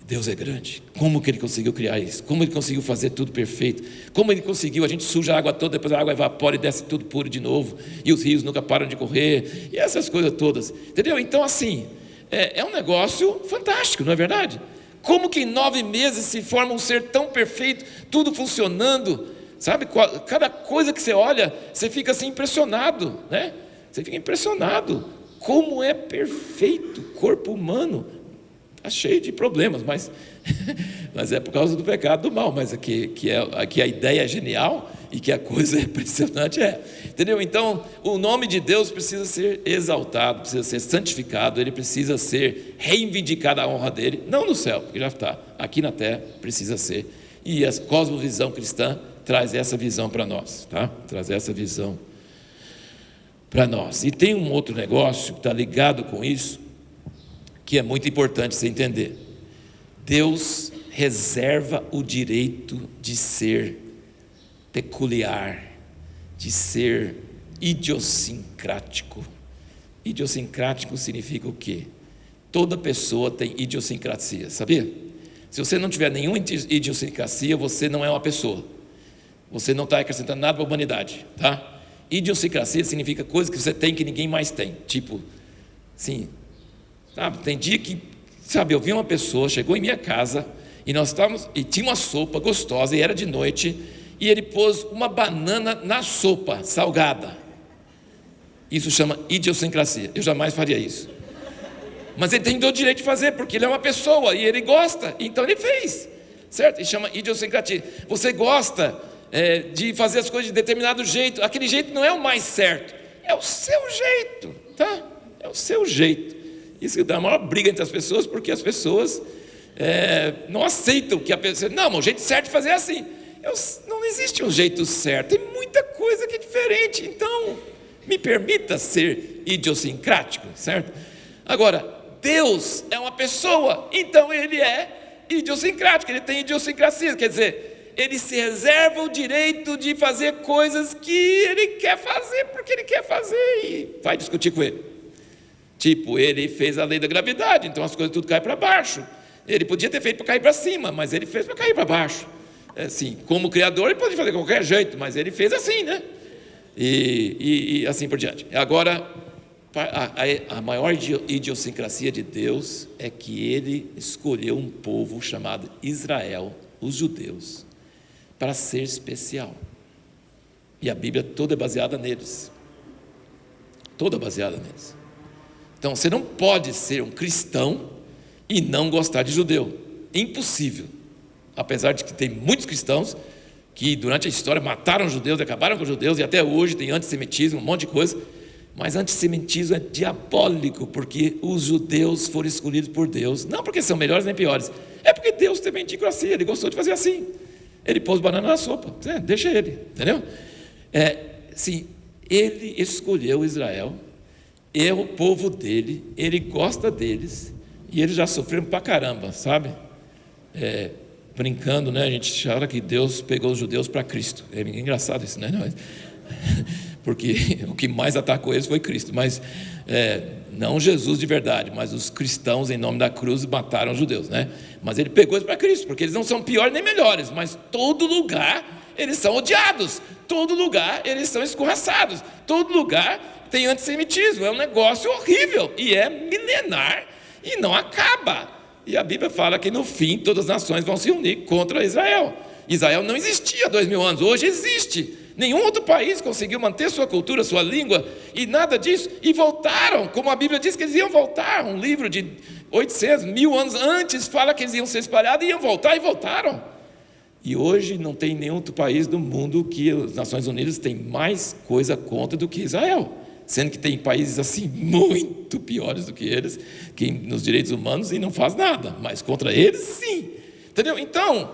Deus é grande, como que Ele conseguiu criar isso, como Ele conseguiu fazer tudo perfeito, como Ele conseguiu, a gente suja a água toda, depois a água evapora e desce tudo puro de novo, e os rios nunca param de correr, e essas coisas todas, entendeu? Então assim, é um negócio fantástico, não é verdade? Como que em 9 meses se forma um ser tão perfeito, tudo funcionando, sabe? Cada coisa que você olha, você fica assim impressionado, né? Você fica impressionado, como é perfeito o corpo humano. Está cheio de problemas, mas é por causa do pecado do mal, mas aqui a ideia é genial e que a coisa é impressionante, entendeu? Então, o nome de Deus precisa ser exaltado, precisa ser santificado, ele precisa ser reivindicada a honra dele, não no céu, porque já está, aqui na terra precisa ser, e a cosmovisão cristã traz essa visão para nós, tá? Traz essa visão para nós. E tem um outro negócio que está ligado com isso, que é muito importante você entender. Deus reserva o direito de ser peculiar, de ser idiosincrático. Idiosincrático significa o quê? Toda pessoa tem idiosincrasia, sabia? Se você não tiver nenhuma idiosincrasia, você não é uma pessoa. Você não está acrescentando nada para a humanidade, tá? Idiosincrasia significa coisa que você tem que ninguém mais tem. Tipo, assim, sabe, tem dia que, sabe, eu vi uma pessoa, chegou em minha casa, e nós estávamos, e tinha uma sopa gostosa, e era de noite, e ele pôs uma banana na sopa, salgada. Isso chama idiosincrasia, eu jamais faria isso. Mas ele tem todo o direito de fazer, porque ele é uma pessoa, e ele gosta, então ele fez, certo? E chama idiosincrasia. Você gosta de fazer as coisas de determinado jeito, aquele jeito não é o mais certo, é o seu jeito, tá? É o seu jeito. Isso dá uma briga entre as pessoas, porque as pessoas não aceitam que a pessoa... Não, mas o jeito certo de fazer é assim. Não existe um jeito certo, tem muita coisa que é diferente, então me permita ser idiosincrático, certo? Agora, Deus é uma pessoa, então Ele é idiosincrático, Ele tem idiosincrasia, quer dizer, Ele se reserva o direito de fazer coisas que Ele quer fazer, porque Ele quer fazer, e vai discutir com Ele. Tipo, Ele fez a lei da gravidade, então as coisas tudo caem para baixo. Ele podia ter feito para cair para cima, mas Ele fez para cair para baixo. Assim, como Criador, Ele pode fazer de qualquer jeito, mas Ele fez assim, né? E assim por diante. Agora, a maior idiosincrasia de Deus é que Ele escolheu um povo chamado Israel, os judeus, para ser especial. E a Bíblia toda é baseada neles. Toda baseada neles. Então, você não pode ser um cristão e não gostar de judeu. Impossível. Apesar de que tem muitos cristãos que durante a história mataram judeus, acabaram com os judeus, e até hoje tem antissemitismo, um monte de coisa. Mas antissemitismo é diabólico, porque os judeus foram escolhidos por Deus. Não porque são melhores nem piores. É porque Deus teve idiosincrasia, Ele gostou de fazer assim. Ele pôs banana na sopa. Deixa Ele, entendeu? Sim, Ele escolheu Israel. É o povo dele, Ele gosta deles, e eles já sofreram pra caramba, sabe? Brincando, né? A gente fala que Deus pegou os judeus para Cristo. É engraçado isso, né? porque o que mais atacou eles foi Cristo, mas não Jesus de verdade, mas os cristãos em nome da cruz mataram os judeus, né? Mas ele pegou eles para Cristo, porque eles não são piores nem melhores, mas todo lugar eles são odiados, todo lugar eles são escorraçados, todo lugar tem antissemitismo, é um negócio horrível, e é milenar, e não acaba. E a Bíblia fala que no fim todas as nações vão se unir contra Israel. Israel não existia há 2000 anos, hoje existe. Nenhum outro país conseguiu manter sua cultura, sua língua, e nada disso, e voltaram, como a Bíblia diz que eles iam voltar. Um livro de 800, 1000 anos antes fala que eles iam ser espalhados e iam voltar, e voltaram. E hoje não tem nenhum outro país do mundo que as Nações Unidas têm mais coisa contra do que Israel, sendo que tem países assim muito piores do que eles, que nos direitos humanos, e não faz nada, mas contra eles sim, entendeu? Então,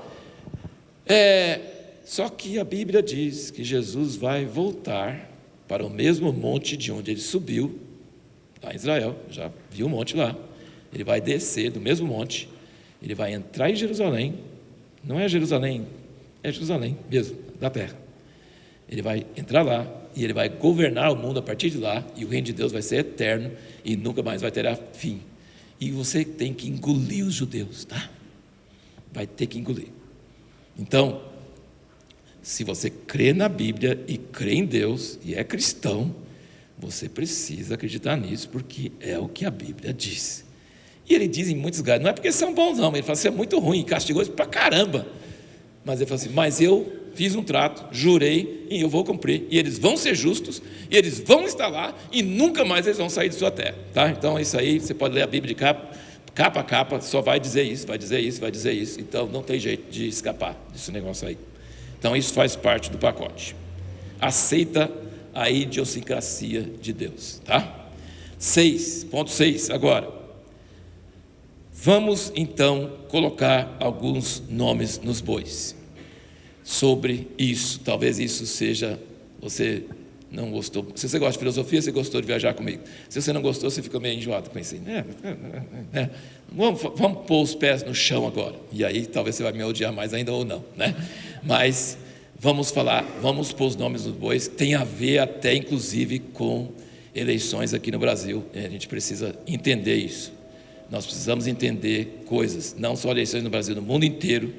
só que a Bíblia diz que Jesus vai voltar para o mesmo monte de onde ele subiu, lá em Israel, já viu o monte lá, ele vai descer do mesmo monte, ele vai entrar em Jerusalém, não é Jerusalém, é Jerusalém mesmo, da terra, ele vai entrar lá, e ele vai governar o mundo a partir de lá, e o reino de Deus vai ser eterno, e nunca mais vai ter fim, e você tem que engolir os judeus, tá? Vai ter que engolir. Então, se você crê na Bíblia e crê em Deus e é cristão, você precisa acreditar nisso, porque é o que a Bíblia diz. E ele diz em muitos lugares, não é porque são bons não, ele fala assim, é muito ruim, castigou isso pra caramba, mas ele fala assim, mas eu fiz um trato, jurei, e eu vou cumprir, e eles vão ser justos, e eles vão estar lá, e nunca mais eles vão sair de sua terra, tá? Então isso aí, você pode ler a Bíblia de capa a capa, só vai dizer isso, vai dizer isso, vai dizer isso, então não tem jeito de escapar desse negócio aí. Então isso faz parte do pacote. Aceita a idiosincrasia de Deus, tá? 6.6 agora. Vamos então colocar alguns nomes nos bois. Sobre isso, talvez isso seja, você não gostou, se você gosta de filosofia, você gostou de viajar comigo, se você não gostou, você ficou meio enjoado com isso aí, vamos pôr os pés no chão agora, e aí talvez você vai me odiar mais ainda ou não, né? Mas vamos pôr os nomes nos bois, tem a ver até inclusive com eleições aqui no Brasil, a gente precisa entender isso, nós precisamos entender coisas, não só eleições no Brasil, no mundo inteiro.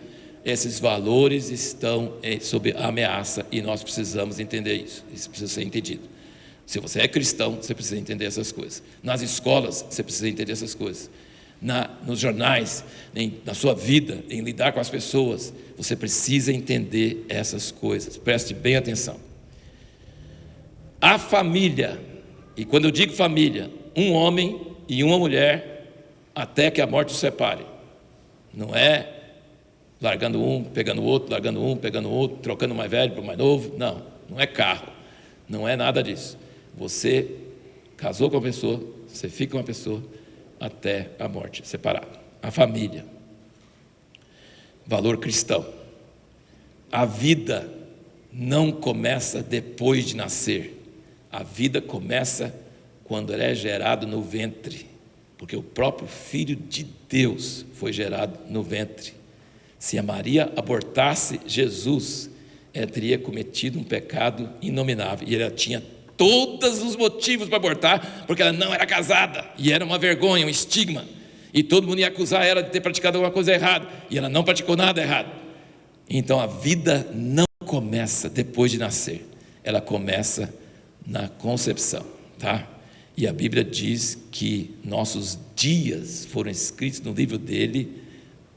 Esses valores estão sob ameaça e nós precisamos entender isso. Isso precisa ser entendido. Se você é cristão, você precisa entender essas coisas. Nas escolas, você precisa entender essas coisas. Nos jornais, na sua vida, em lidar com as pessoas, você precisa entender essas coisas. Preste bem atenção. A família, e quando eu digo família, um homem e uma mulher, até que a morte os separe. Não é largando um, pegando o outro, largando um, pegando o outro, trocando o mais velho para o mais novo. Não, não é carro, não é nada disso. Você casou com uma pessoa, você fica com uma pessoa até a morte, separado. A família, valor cristão. A vida não começa depois de nascer, a vida começa quando ela é gerado no ventre, porque o próprio Filho de Deus foi gerado no ventre. Se a Maria abortasse Jesus, ela teria cometido um pecado inominável, e ela tinha todos os motivos para abortar, porque ela não era casada, e era uma vergonha, um estigma, e todo mundo ia acusar ela de ter praticado alguma coisa errada, e ela não praticou nada errado. Então a vida não começa depois de nascer, ela começa na concepção, tá? E a Bíblia diz que nossos dias foram escritos no livro dele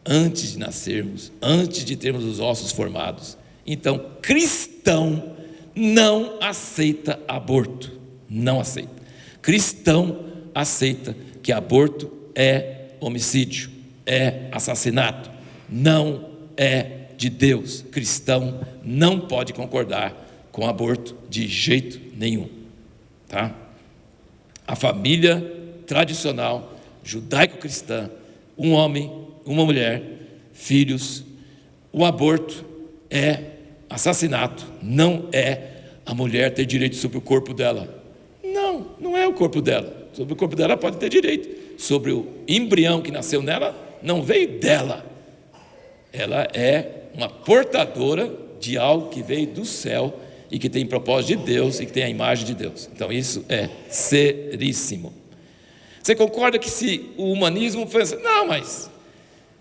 antes de nascermos, antes de termos os ossos formados. Então, cristão não aceita aborto, não aceita. Cristão aceita que aborto é homicídio, é assassinato, não é de Deus. Cristão não pode concordar com aborto de jeito nenhum, tá? A família tradicional, judaico-cristã, um homem, uma mulher, filhos, o aborto é assassinato, não é a mulher ter direito sobre o corpo dela. Não, não é o corpo dela. Sobre o corpo dela ela pode ter direito. Sobre o embrião que nasceu nela, não veio dela. Ela é uma portadora de algo que veio do céu e que tem propósito de Deus e que tem a imagem de Deus. Então isso é seríssimo. Você concorda que se o humanismo fosse, não, mas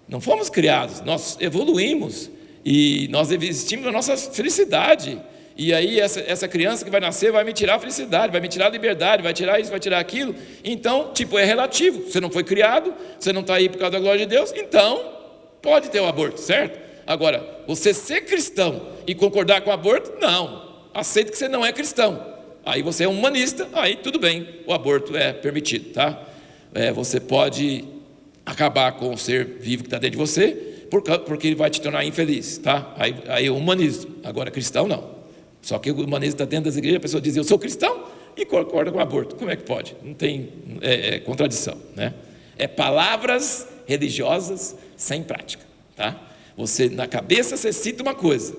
não fomos criados, nós evoluímos e nós existimos na nossa felicidade, e aí essa criança que vai nascer vai me tirar a felicidade, vai me tirar a liberdade, vai tirar isso, vai tirar aquilo. Então, é relativo, você não foi criado, você não está aí por causa da glória de Deus, então pode ter o aborto, certo? Agora, você ser cristão e concordar com o aborto, não, aceita que você não é cristão, aí você é humanista, aí tudo bem, o aborto é permitido, tá? Você pode acabar com o ser vivo que está dentro de você, porque ele vai te tornar infeliz, tá? Aí é humanismo, agora cristão não. Só que o humanismo está dentro das igrejas, a pessoa diz, eu sou cristão e concorda com o aborto. Como é que pode? Não tem contradição, né? É palavras religiosas sem prática, tá? Na cabeça você cita uma coisa,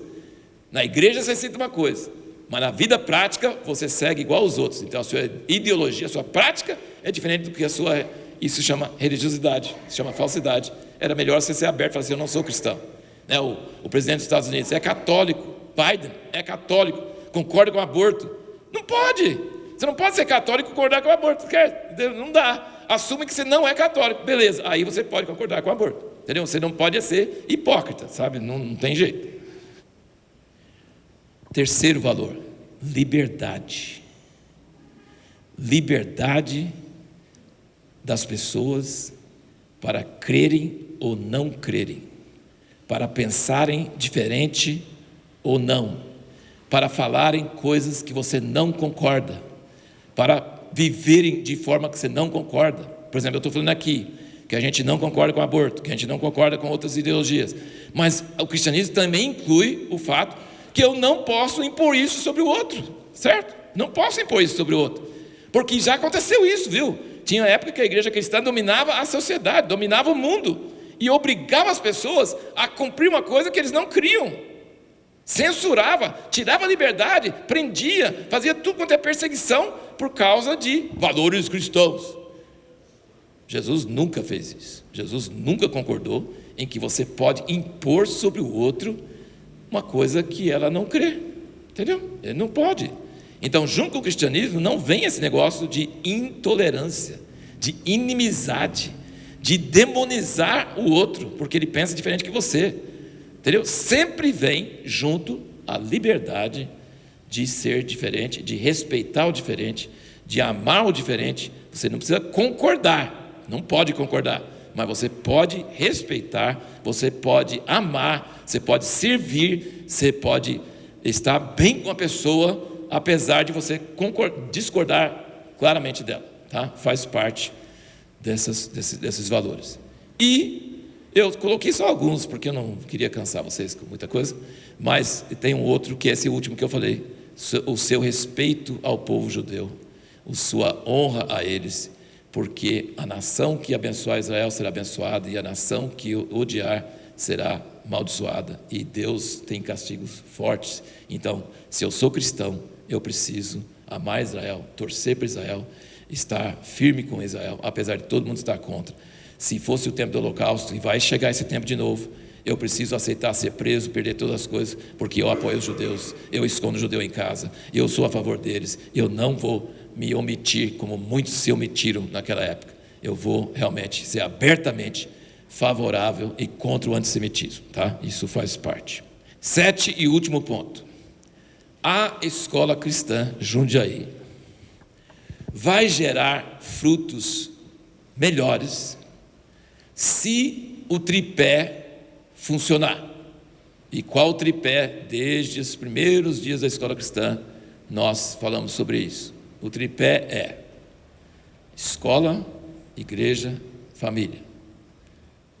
na igreja você cita uma coisa, mas na vida prática você segue igual aos outros. Então a sua ideologia, a sua prática é diferente do que a sua. Isso chama religiosidade, isso chama falsidade. Era melhor você ser aberto e falar assim, eu não sou cristão, né? O presidente dos Estados Unidos é católico, Biden é católico, concorda com o aborto. Não pode, você não pode ser católico e concordar com o aborto, não dá. Assume que você não é católico, beleza, aí você pode concordar com o aborto, entendeu? Você não pode ser hipócrita, sabe? Não tem jeito. Terceiro valor, liberdade. Liberdade das pessoas para crerem ou não crerem, para pensarem diferente ou não, para falarem coisas que você não concorda, para viverem de forma que você não concorda. Por exemplo, eu estou falando aqui que a gente não concorda com o aborto, que a gente não concorda com outras ideologias, mas o cristianismo também inclui o fato que eu não posso impor isso sobre o outro, certo? Não posso impor isso sobre o outro, porque já aconteceu isso, viu? Tinha época que a igreja cristã dominava a sociedade, dominava o mundo, e obrigava as pessoas a cumprir uma coisa que eles não criam, censurava, tirava a liberdade, prendia, fazia tudo quanto é perseguição, por causa de valores cristãos. Jesus nunca fez isso, Jesus nunca concordou em que você pode impor sobre o outro uma coisa que ela não crê, entendeu? Ele não pode. Então, junto com o cristianismo, não vem esse negócio de intolerância, de inimizade, de demonizar o outro, porque ele pensa diferente que você, entendeu? Sempre vem junto a liberdade de ser diferente, de respeitar o diferente, de amar o diferente. Você não precisa concordar, não pode concordar, mas você pode respeitar, você pode amar, você pode servir, você pode estar bem com a pessoa, apesar de você discordar claramente dela, tá? Faz parte desses valores. E eu coloquei só alguns, porque eu não queria cansar vocês com muita coisa, mas tem um outro, que é esse último que eu falei, o seu respeito ao povo judeu, a sua honra a eles, porque a nação que abençoar Israel será abençoada, e a nação que odiar será amaldiçoada, e Deus tem castigos fortes. Então, se eu sou cristão, eu preciso amar Israel, torcer para Israel, estar firme com Israel, apesar de todo mundo estar contra. Se fosse o tempo do holocausto, e vai chegar esse tempo de novo, eu preciso aceitar ser preso, perder todas as coisas, porque eu apoio os judeus, eu escondo o judeu em casa, eu sou a favor deles, eu não vou me omitir como muitos se omitiram naquela época. Eu vou realmente ser abertamente favorável e contra o antissemitismo, tá? Isso faz parte. 7 e último ponto. A escola cristã Jundiaí vai gerar frutos melhores se o tripé funcionar. E qual o tripé? Desde os primeiros dias da escola cristã nós falamos sobre isso. O tripé é escola, igreja, família.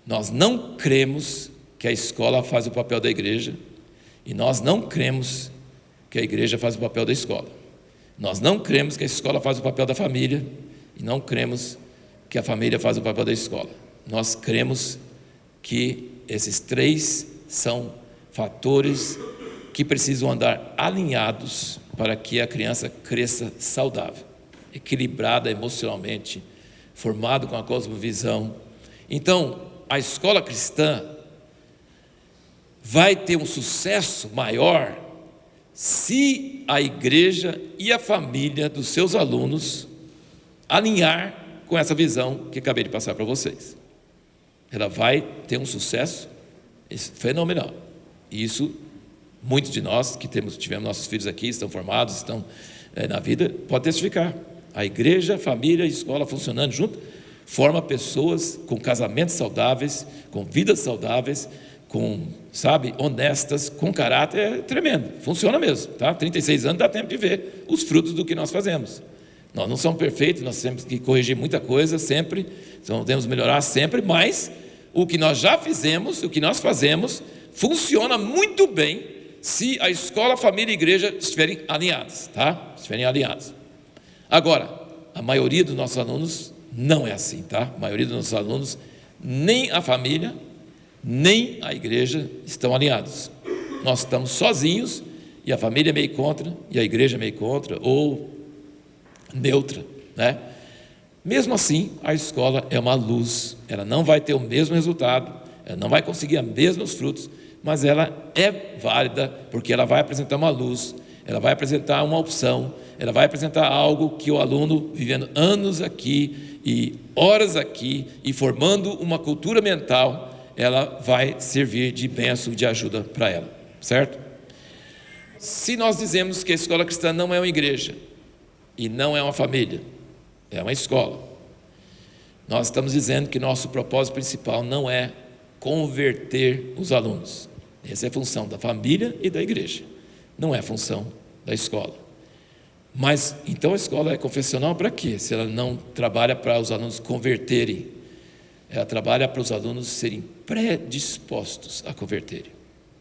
Nós não cremos que a escola faz o papel da igreja, e nós não cremos que a igreja faz o papel da escola. Nós não cremos que a escola faz o papel da família, e não cremos que a família faz o papel da escola. Nós cremos que esses três são fatores que precisam andar alinhados para que a criança cresça saudável, equilibrada emocionalmente, formado com a cosmovisão. Então, a escola cristã vai ter um sucesso maior se a igreja e a família dos seus alunos alinhar com essa visão que acabei de passar para vocês. Ela vai ter um sucesso fenomenal. E isso, muitos de nós que tivemos nossos filhos aqui, estão formados, estão na vida, pode testificar. A igreja, família e escola funcionando junto, forma pessoas com casamentos saudáveis, com vidas saudáveis, honestas, com caráter. É tremendo, funciona mesmo, tá? 36 anos dá tempo de ver os frutos do que nós fazemos. Nós não somos perfeitos, nós temos que corrigir muita coisa sempre, então temos que melhorar sempre, mas o que nós já fizemos, o que nós fazemos, funciona muito bem se a escola, a família e a igreja estiverem alinhados, tá? Estiverem alinhados. Agora, a maioria dos nossos alunos não é assim, tá? A maioria dos nossos alunos, nem a família, nem a igreja estão alinhados. Nós estamos sozinhos e a família é meio contra, e a igreja é meio contra, ou neutra, né? Mesmo assim, a escola é uma luz, ela não vai ter o mesmo resultado, ela não vai conseguir os mesmos frutos, mas ela é válida, porque ela vai apresentar uma luz, ela vai apresentar uma opção, ela vai apresentar algo que o aluno, vivendo anos aqui, e horas aqui, e formando uma cultura mental, ela vai servir de bênção, de ajuda para ela, certo? Se nós dizemos que a escola cristã não é uma igreja, e não é uma família, é uma escola, nós estamos dizendo que nosso propósito principal não é converter os alunos. Essa é a função da família e da igreja, não é a função da escola. Mas então a escola é confessional para quê? Se ela não trabalha para os alunos converterem, ela trabalha para os alunos serem predispostos a converterem.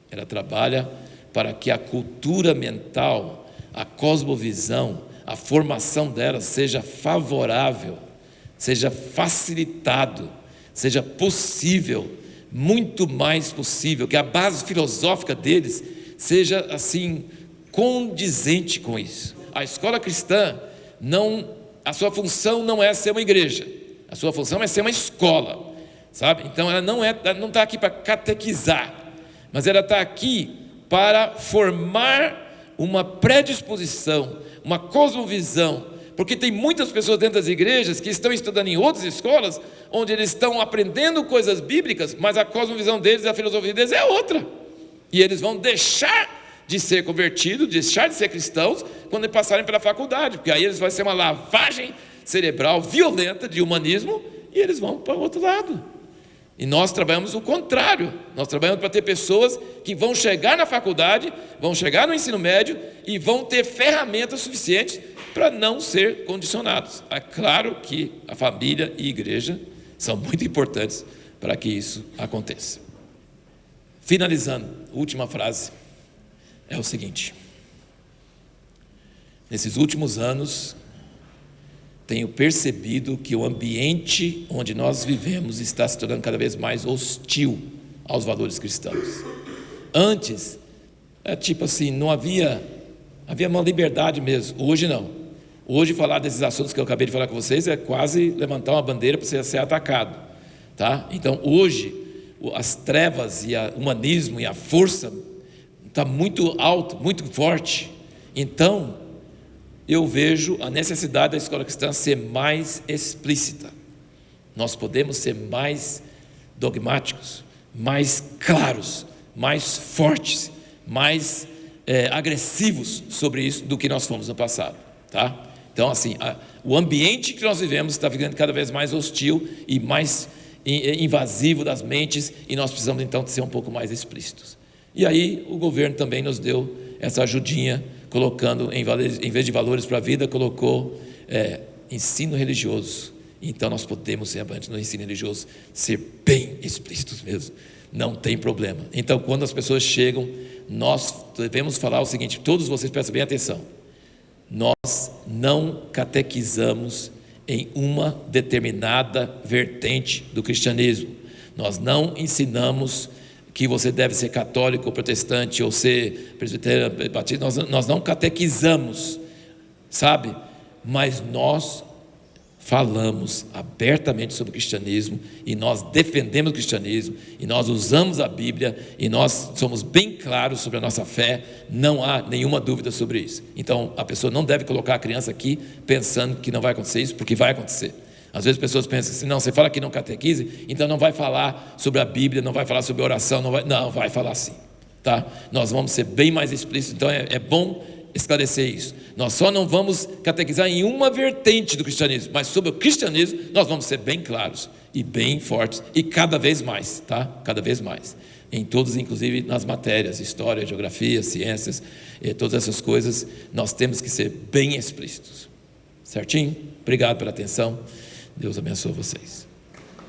Ela trabalha para que a cultura mental, a cosmovisão, a formação delas seja favorável, seja facilitado, seja possível, muito mais possível, que a base filosófica deles seja assim condizente com isso. A escola cristã a sua função não é ser uma igreja, a sua função é ser uma escola, sabe? Então ela não está aqui para catequizar, mas ela está aqui para formar uma predisposição, uma cosmovisão, porque tem muitas pessoas dentro das igrejas que estão estudando em outras escolas, onde eles estão aprendendo coisas bíblicas, mas a cosmovisão deles, a filosofia deles é outra, e eles vão deixar de ser convertidos, deixar de ser cristãos, quando eles passarem pela faculdade, porque aí eles vão ser uma lavagem cerebral violenta de humanismo, e eles vão para o outro lado. E nós trabalhamos o contrário, nós trabalhamos para ter pessoas que vão chegar na faculdade, vão chegar no ensino médio e vão ter ferramentas suficientes para não ser condicionados. É claro que a família e a igreja são muito importantes para que isso aconteça. Finalizando, última frase, é o seguinte: nesses últimos anos, tenho percebido que o ambiente onde nós vivemos está se tornando cada vez mais hostil aos valores cristãos. Antes, tipo assim, não havia uma liberdade mesmo. Hoje não. Hoje falar desses assuntos que eu acabei de falar com vocês é quase levantar uma bandeira para você ser atacado, tá? Então hoje as trevas e o humanismo e a força está muito alto, muito forte. Então eu vejo a necessidade da escola cristã ser mais explícita. Nós podemos ser mais dogmáticos, mais claros, mais fortes, mais agressivos sobre isso do que nós fomos no passado, tá? Então assim, o ambiente que nós vivemos está ficando cada vez mais hostil e mais invasivo das mentes, e nós precisamos então de ser um pouco mais explícitos. E aí o governo também nos deu essa ajudinha, colocando, em vez de valores para a vida, colocou ensino religioso. Então nós podemos, antes no ensino religioso, ser bem explícitos mesmo, não tem problema. Então quando as pessoas chegam, nós devemos falar o seguinte: todos vocês prestem bem atenção, nós não catequizamos em uma determinada vertente do cristianismo, nós não ensinamos que você deve ser católico ou protestante, ou ser presbiteriano, batista. Nós não catequizamos, sabe? Mas nós falamos abertamente sobre o cristianismo, e nós defendemos o cristianismo, e nós usamos a Bíblia, e nós somos bem claros sobre a nossa fé, não há nenhuma dúvida sobre isso. Então a pessoa não deve colocar a criança aqui pensando que não vai acontecer isso, porque vai acontecer. Às vezes as pessoas pensam assim, não, você fala que não catequize, então não vai falar sobre a Bíblia, não vai falar sobre oração, não, vai falar sim, tá? Nós vamos ser bem mais explícitos, então é bom esclarecer isso. Nós só não vamos catequizar em uma vertente do cristianismo, mas sobre o cristianismo nós vamos ser bem claros e bem fortes, e cada vez mais, tá? Cada vez mais, em todos, inclusive nas matérias, história, geografia, ciências, todas essas coisas, nós temos que ser bem explícitos, certinho? Obrigado pela atenção, Deus abençoe vocês.